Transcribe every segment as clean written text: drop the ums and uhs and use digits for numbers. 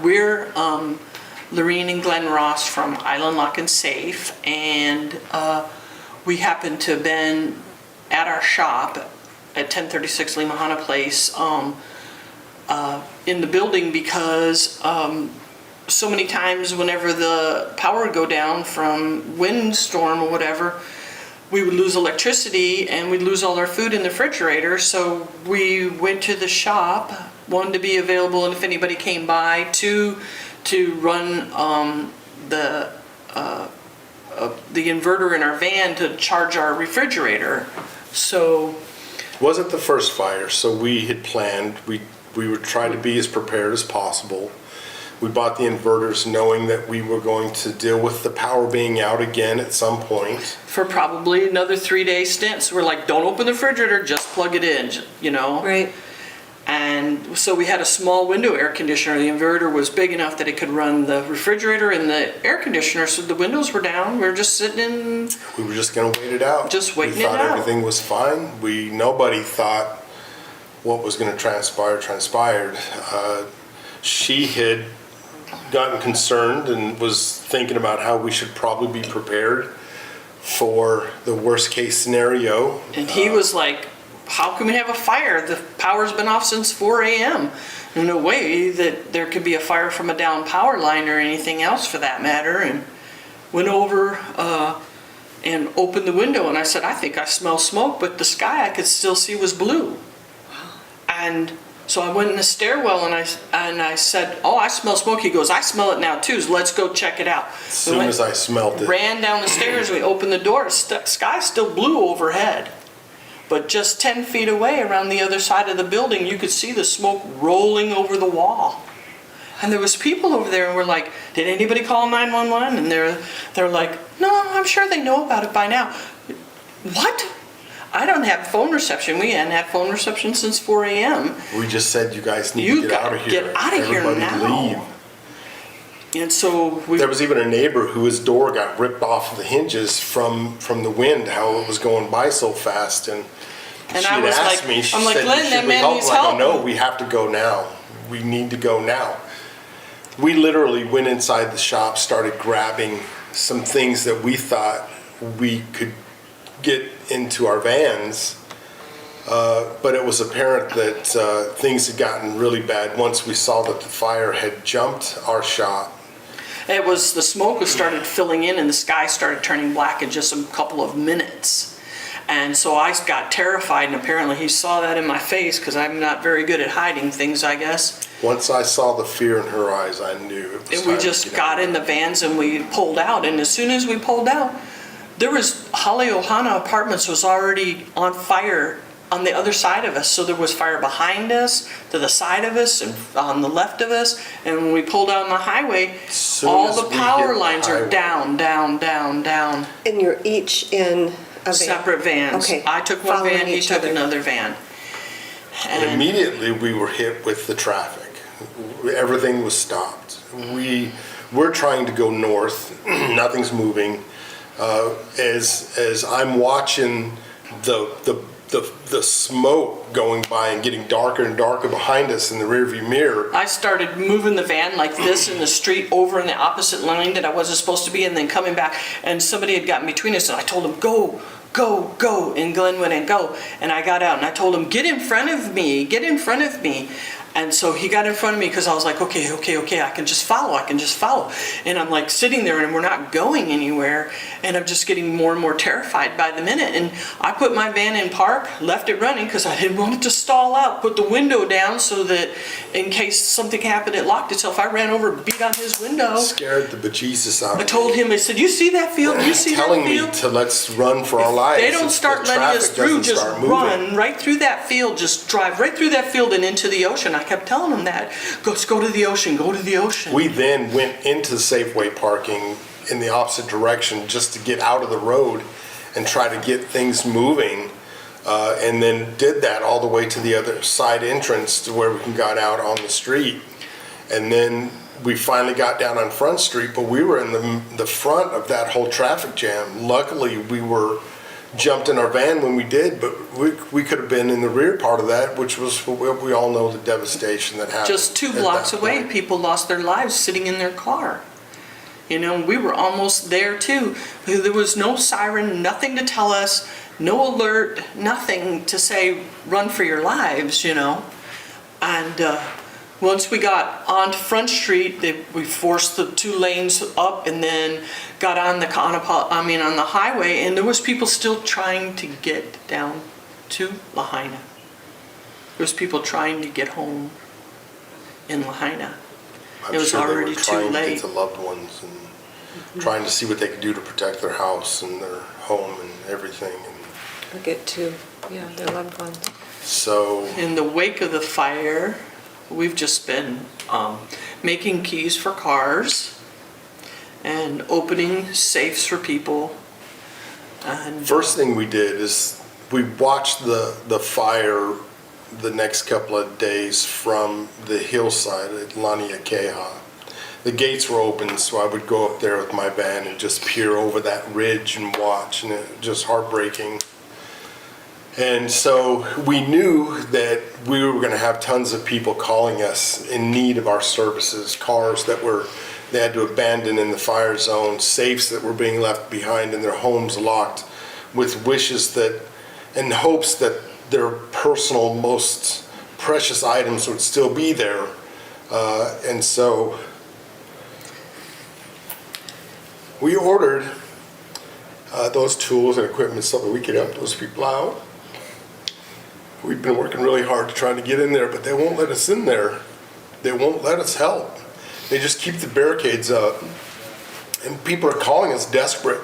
we're Lorene and Glenn Ross from Island Lock and Safe, and we happen to have been at our shop at 1036 Lahaina Place in the building because so many times whenever the power would go down from windstorm or whatever, we would lose electricity and we'd lose all our food in the refrigerator. So we went to the shop, one, to be available and if anybody came by, two, to run the inverter in our van to charge our refrigerator. So wasn't the first fire, so we had planned, we would try to be as prepared as possible. We bought the inverters knowing that we were going to deal with the power being out again at some point. For probably another 3-day stint. So we're like, don't open the refrigerator, just plug it in, you know? Right. And so we had a small window air conditioner. The inverter was big enough that it could run the refrigerator and the air conditioner, so the windows were down. We were just sitting in. We were just going to wait it out. Just waiting it out. We thought everything was fine. Nobody thought what was going to transpired. She had gotten concerned and was thinking about how we should probably be prepared for the worst case scenario. And he was like, how can we have a fire? The power's been off since 4 a.m. There's no way that there could be a fire from a down power line or anything else for that matter. And went over and opened the window and I said, I think I smell smoke, but the sky I could still see was blue. And so I went in the stairwell and I said, oh, I smell smoke. He goes, I smell it now too, so let's go check it out. As soon as I smelled it. Ran down the stairs, we opened the door, sky's still blue overhead. But just 10 feet away around the other side of the building, you could see the smoke rolling over the wall. And there was people over there and we're like, did anybody call 911? And they're like, no, I'm sure they know about it by now. What? I don't have phone reception. We hadn't had phone reception since 4 a.m. We just said, you guys need to get out of here. Get out of here now. Leave. And so there was even a neighbor whose door got ripped off of the hinges from the wind, how it was going by so fast. And she I was asked like, me, she I'm like, said, Glenn, that man needs help. I go, no, we have to go now. We need to go now. We literally went inside the shop, started grabbing some things that we thought we could get into our vans, but it was apparent that things had gotten really bad once we saw that the fire had jumped our shop. It was, the smoke was started filling in and the sky started turning black in just a couple of minutes. And so I got terrified, and apparently he saw that in my face because I'm not very good at hiding things, I guess. Once I saw the fear in her eyes, I knew it was and we just got in the vans and we pulled out. And as soon as we pulled out, there was Ohana Apartments was already on fire on the other side of us. So there was fire behind us, to the side of us, and on the left of us. And when we pulled out on the highway, all the power lines are down, down, down, down. And you're each in a van? Separate vans. Okay. I took one Following van, he each took other. another van. And immediately we were hit with the traffic. Everything was stopped. We're trying to go north. Nothing's moving. As I'm watching the smoke going by and getting darker and darker behind us in the rearview mirror, I started moving the van like this in the street over in the opposite lane that I wasn't supposed to be, and then coming back, and somebody had gotten between us, and I told him, go, go, go, and Glenn went and go, and I got out, and I told him, get in front of me, get in front of me. And so he got in front of me because I was like, okay, I can just follow. And I'm like sitting there and we're not going anywhere. And I'm just getting more and more terrified by the minute. And I put my van in park, left it running because I didn't want it to stall out, put the window down so that in case something happened, it locked itself. I ran over, beat on his window. Scared the bejesus out of me. I told him, I said, you see that field? You see that field? Telling me to let's run for our lives. They don't start letting us through, just run right through that field, just drive right through that field and into the ocean. I kept telling them that. Let's go to the ocean, go to the ocean. We then went into Safeway parking in the opposite direction just to get out of the road and try to get things moving, and then did that all the way to the other side entrance to where we got out on the street. And then we finally got down on Front Street, but we were in the front of that whole traffic jam. Luckily, we were jumped in our van when we did, but we could have been in the rear part of that, which was, we all know the devastation that happened. Just 2 at blocks that away, point. people lost their lives sitting in their car. You know, we were almost there too. There was no siren, nothing to tell us, no alert, nothing to say, run for your lives, you know. And once we got onto Front Street, we forced the 2 lanes up and then got on the on the highway, and there was people still trying to get down to Lahaina. There was people trying to get home in Lahaina. I'm It was sure they were already too trying to late. get to loved ones and trying to see what they could do to protect their house and their home and everything. And Or get to, yeah, their loved ones. so, In the wake of the fire, we've just been making keys for cars and opening safes for people. And first thing we did is we watched the fire the next couple of days from the hillside at Laniakeha. The gates were open, so I would go up there with my van and just peer over that ridge and watch, and it was just heartbreaking. And so we knew that we were going to have tons of people calling us in need of our services, cars that they had to abandon in the fire zone, safes that were being left behind in their homes locked, with wishes that, and hopes that their personal, most precious items would still be there. And so we ordered those tools and equipment so that we could help those people out. We've been working really hard to try to get in there, but they won't let us in there. They won't let us help. They just keep the barricades up. And people are calling us desperate.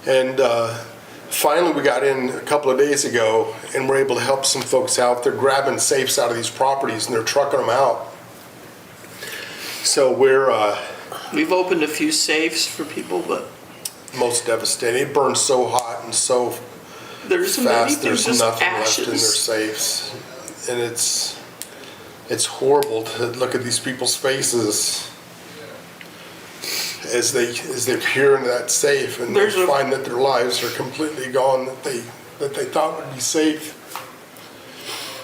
And finally we got in a couple of days ago and we're able to help some folks out. They're grabbing safes out of these properties and they're trucking them out. So we've opened a few safes for people, but most devastating. It burns so hot and so there's fast. There's just nothing left in their ashes. safes, and it's horrible to look at these people's faces as they peer into that safe and they find that their lives are completely gone, that they thought would be safe.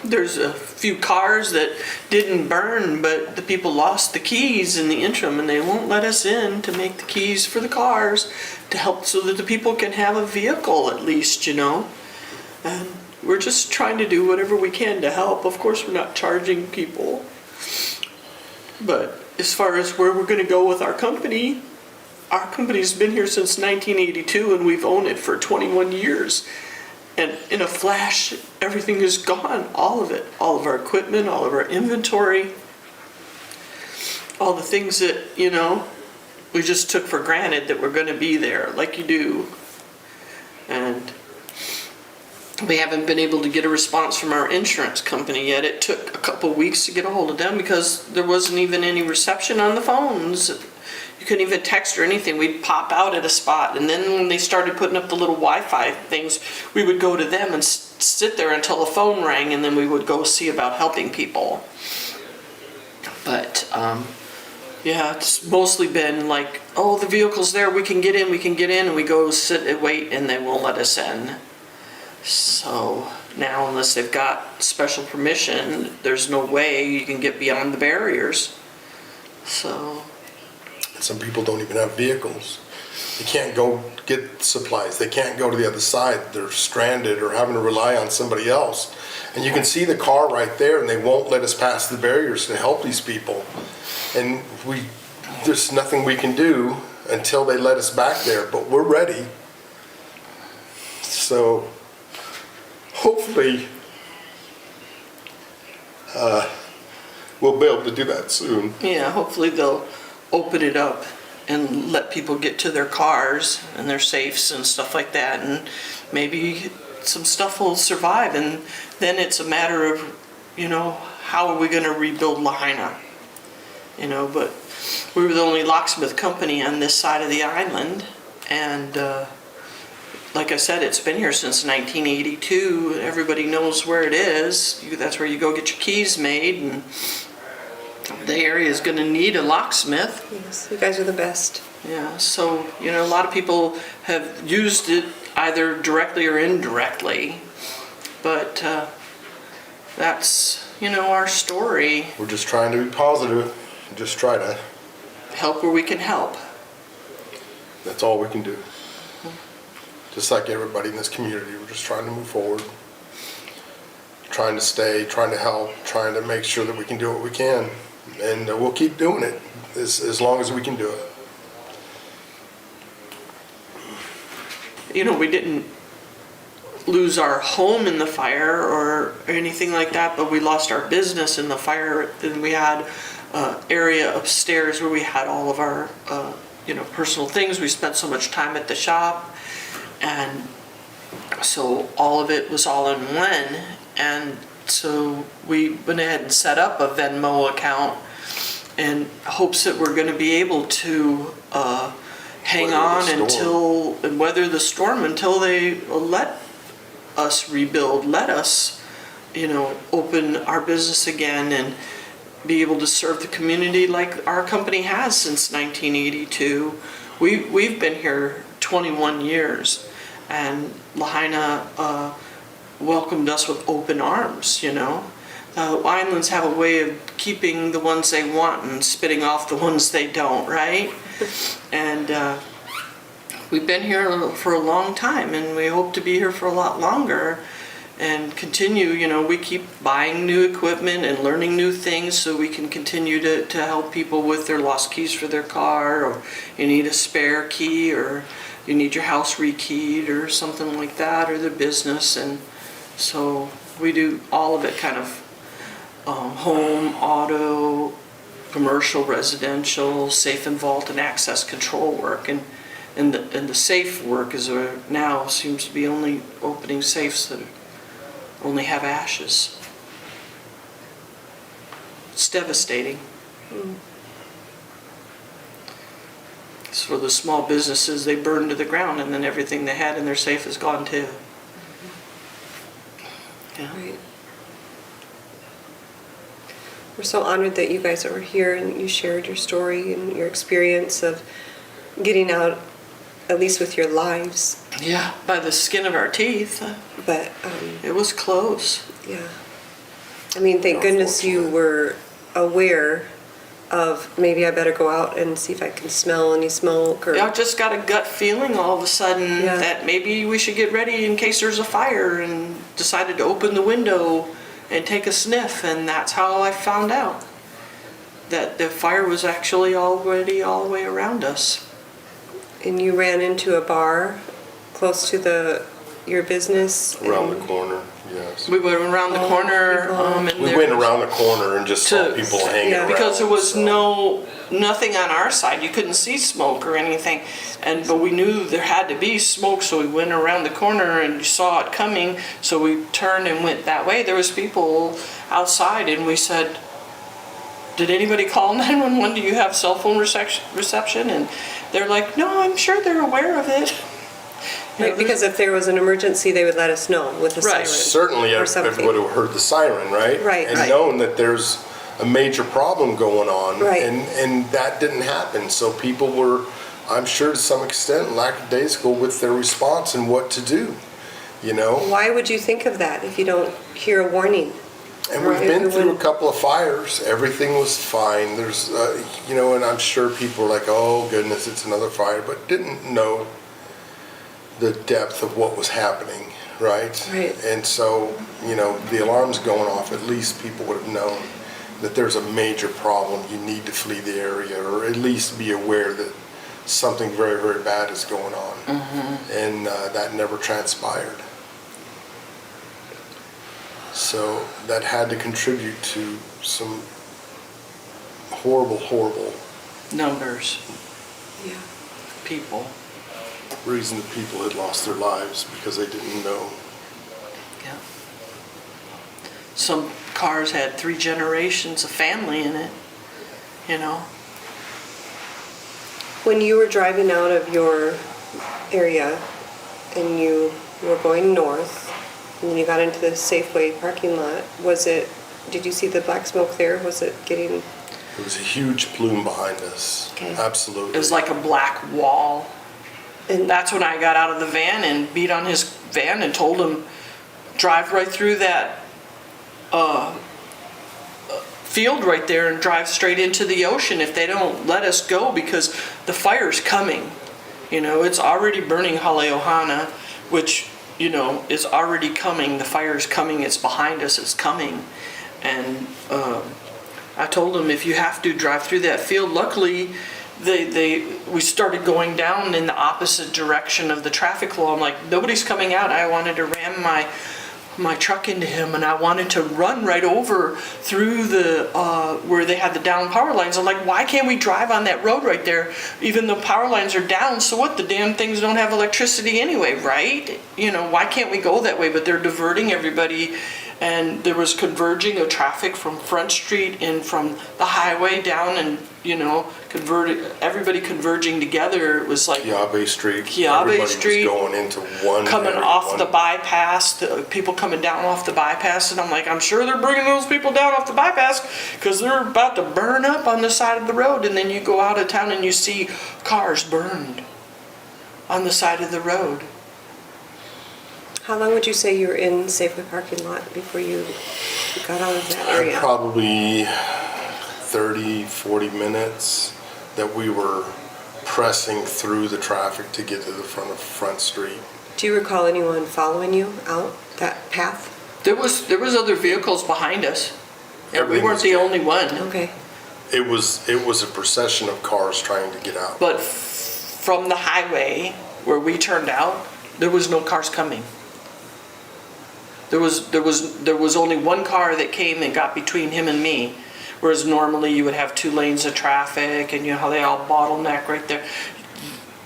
There's a few cars that didn't burn, but the people lost the keys in the interim, and they won't let us in to make the keys for the cars to help so that the people can have a vehicle at least, you know. And we're just trying to do whatever we can to help. Of course, we're not charging people. But as far as where we're going to go with our company's been here since 1982, and we've owned it for 21 years. And in a flash, everything is gone, all of it. All of our equipment, all of our inventory, all the things that, you know, we just took for granted that were going to be there, like you do. And we haven't been able to get a response from our insurance company yet. It took a couple weeks to get a hold of them because there wasn't even any reception on the phones. You couldn't even text or anything. We'd pop out at a spot, and then when they started putting up the little Wi-Fi things, we would go to them and sit there until the phone rang, and then we would go see about helping people. But yeah, it's mostly been like, oh, the vehicle's there, we can get in, and we go sit and wait, and they won't let us in. So now, unless they've got special permission, there's no way you can get beyond the barriers. So Some people don't even have vehicles. They can't go get supplies. They can't go to the other side. They're stranded or having to rely on somebody else. And you can see the car right there, and they won't let us pass the barriers to help these people. And there's nothing we can do until they let us back there, but we're ready. So hopefully we'll be able to do that soon. yeah, hopefully they'll open it up and let people get to their cars and their safes and stuff like that, and maybe some stuff will survive, and then it's a matter of, you know, how are we going to rebuild Lahaina? You know, but we were the only locksmith company on this side of the island, and like I said, it's been here since 1982. Everybody knows where it is. That's where you go get your keys made, and the area is going to need a locksmith. Yes, you guys are the best. Yeah, so, you know, a lot of people have used it either directly or indirectly. But that's, our story. We're just trying to be positive, just try to, Help where we can help. that's all we can do. Just like everybody in this community, we're just trying to move forward. Trying to stay, trying to help, trying to make sure that we can do what we can. And we'll keep doing it as long as we can do it. We didn't lose our home in the fire or anything like that, but we lost our business in the fire. And we had an area upstairs where we had all of our, personal things. We spent so much time at the shop. And so all of it was all in one. And so we went ahead and set up a Venmo account in hopes that we're going to be able to hang on and weather the storm until they let us rebuild, let us, open our business again and be able to serve the community like our company has since 1982. We've been here 21 years, and Lahaina welcomed us with open arms, Islands have a way of keeping the ones they want and spitting off the ones they don't, right? And we've been here for a long time, and we hope to be here for a lot longer and continue. We keep buying new equipment and learning new things so we can continue to help people with their lost keys for their car, or you need a spare key, or you need your house rekeyed or something like that, or their business. And so we do all of it, kind of home, auto, commercial, residential, safe and vault and access control work. And the safe work is now seems to be only opening safes that only have ashes. It's devastating. So for the small businesses, they burn to the ground, and then everything they had in their safe is gone too. Yeah. Right. We're so honored that you guys are here and you shared your story and your experience of getting out, at least with your lives. Yeah, by the skin of our teeth. But It was close. yeah, I mean, thank goodness you were aware of, maybe I better go out and see if I can smell any smoke, or I just got a gut feeling all of a sudden Yeah. that maybe we should get ready in case there's a fire, and decided to open the window and take a sniff, and that's how I found out that the fire was actually already all the way around us. and you ran into a bar close to your business. Around the and- corner, yes. We went around the corner, and We there went was- around the corner and just saw people hanging yeah. around. because there was so. nothing on our side. You couldn't see smoke or anything, but we knew there had to be smoke, so we went around the corner and saw it coming. So we turned and went that way. There was people outside, and we said, "Did anybody call 911? Do you have cell phone reception?" And they're like, "No, I'm sure they're aware of it." Right, because if there was an emergency, they would let us know with a Right. siren. Certainly or something. everybody would have heard the siren, right? Right, And right. known that there's a major problem going on. Right. And that didn't happen. So people were, I'm sure to some extent, lackadaisical with their response and what to do, Why would you think of that if you don't hear a warning? And we've Right. been through a couple of fires. Everything was fine. There's, and I'm sure people were like, oh goodness, it's another fire, but didn't know the depth of what was happening, right? Right. And so, the alarm's going off, at least people would have known that there's a major problem. You need to flee the area, or at least be aware that something very, very bad is going on. And that never transpired. So that had to contribute to some horrible, horrible Numbers, Yeah. people. reason that people had lost their lives because they didn't know. Yeah. Some cars had 3 generations of family in it, When you were driving out of your area and you were going north, and then you got into the Safeway parking lot, did you see the black smoke there? Was it getting, There was a huge plume behind us. Okay. Absolutely. It was like a black wall. And That's when I got out of the van and beat on his van and told him, drive right through that field right there and drive straight into the ocean if they don't let us go, because the fire's coming. You know, it's already burning Haleohana, which, you know, is already coming. The fire's coming. It's behind us. It's coming. And I told him, if you have to, drive through that field. Luckily, we started going down in the opposite direction of the traffic flow. I'm like, nobody's coming out. I wanted to ram my truck into him, and I wanted to run right over through the where they had the down power lines. I'm like, why can't we drive on that road right there? Even though power lines are down, so what? The damn things don't have electricity anyway, right? You know, why can't we go that way? But they're diverting everybody, and there was converging of traffic from Front Street and from the highway down, and you know, everybody converging together. It was like Kiabe Street. Kiabe Street, was going into one. coming off one. the bypass, the people coming down off the bypass, and I'm like, I'm sure they're bringing those people down off the bypass because they're about to burn up on the side of the road. And then you go out of town and you see cars burned on the side of the road. how long would you say you were in Safeway parking lot before you got out of that area? Probably 30, 40 minutes that we were pressing through the traffic to get to the front of Front Street. Do you recall anyone following you out that path? There was other vehicles behind us, and we Everything weren't was the good. only one. Okay. It was a procession of cars trying to get out. But from the highway where we turned out, there was no cars coming. There was only one car that came and got between him and me, whereas normally you would have 2 lanes of traffic, and you know how they all bottleneck right there.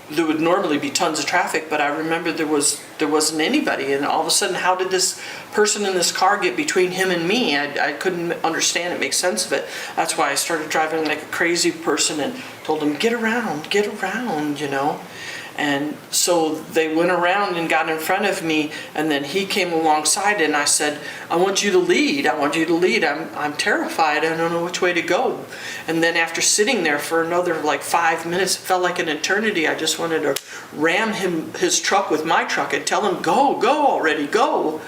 There would normally be tons of traffic, but I remember there wasn't anybody, and all of a sudden, how did this person in this car get between him and me? I couldn't understand it, make sense of it. That's why I started driving like a crazy person and told him, get around, you know. And so they went around and got in front of me, and then he came alongside, and I said, I want you to lead. I'm terrified. I don't know which way to go. And then after sitting there for another like 5 minutes, it felt like an eternity. I just wanted to ram his truck with my truck and tell him, go already, go.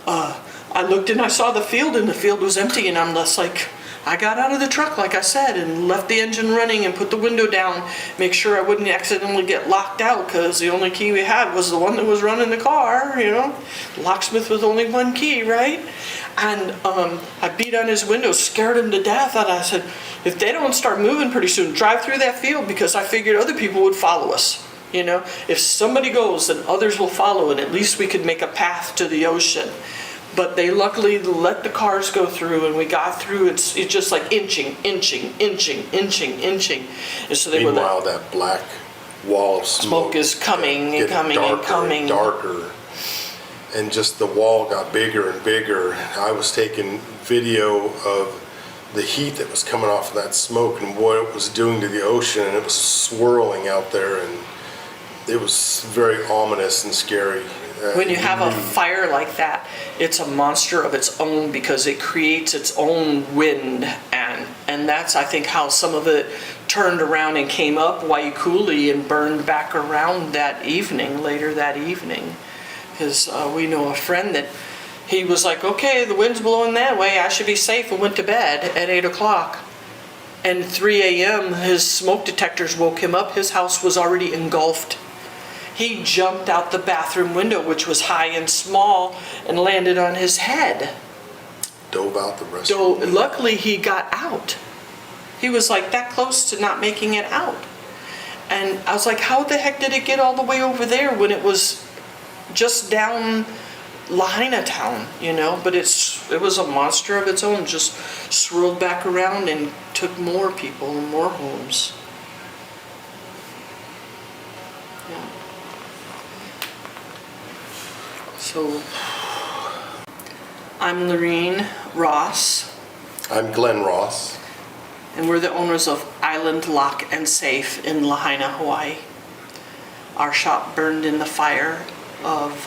I looked and I saw the field, and the field was empty, and I'm just like, I got out of the truck, like I said, and left the engine running and put the window down, make sure I wouldn't accidentally get locked out, because the only key we had was the one that was running the car, you know. Locksmith with only one key, right? And I beat on his window, scared him to death, and I said, if they don't start moving pretty soon, drive through that field, because I figured other people would follow us. You know, if somebody goes, then others will follow, and at least we could make a path to the ocean. But they luckily let the cars go through, and we got through. It's just like inching. And so they Meanwhile, that black wall of smoke is coming and getting coming darker and coming. darker. And just the wall got bigger and bigger. I was taking video of the heat that was coming off of that smoke and what it was doing to the ocean, and it was swirling out there, and it was very ominous and scary. When you have a fire like that, it's a monster of its own, because it creates its own wind, and that's, I think, how some of it turned around and came up Waikuli and burned back around later that evening. Because we know a friend that he was like, okay, the wind's blowing that way, I should be safe, and went to bed at 8 o'clock. And 3 a.m. his smoke detectors woke him up. His house was already engulfed. He jumped out the bathroom window, which was high and small, and landed on his head. Dove out the restroom. Luckily, he got out. He was like that close to not making it out. And I was like, how the heck did it get all the way over there when it was just down Lahaina town, you know? But it was a monster of its own, just swirled back around and took more people and more homes. Yeah. So, I'm Lorene Ross, I'm Glenn Ross. and we're the owners of Island Lock and Safe in Lahaina, Hawaii. Our shop burned in the fire of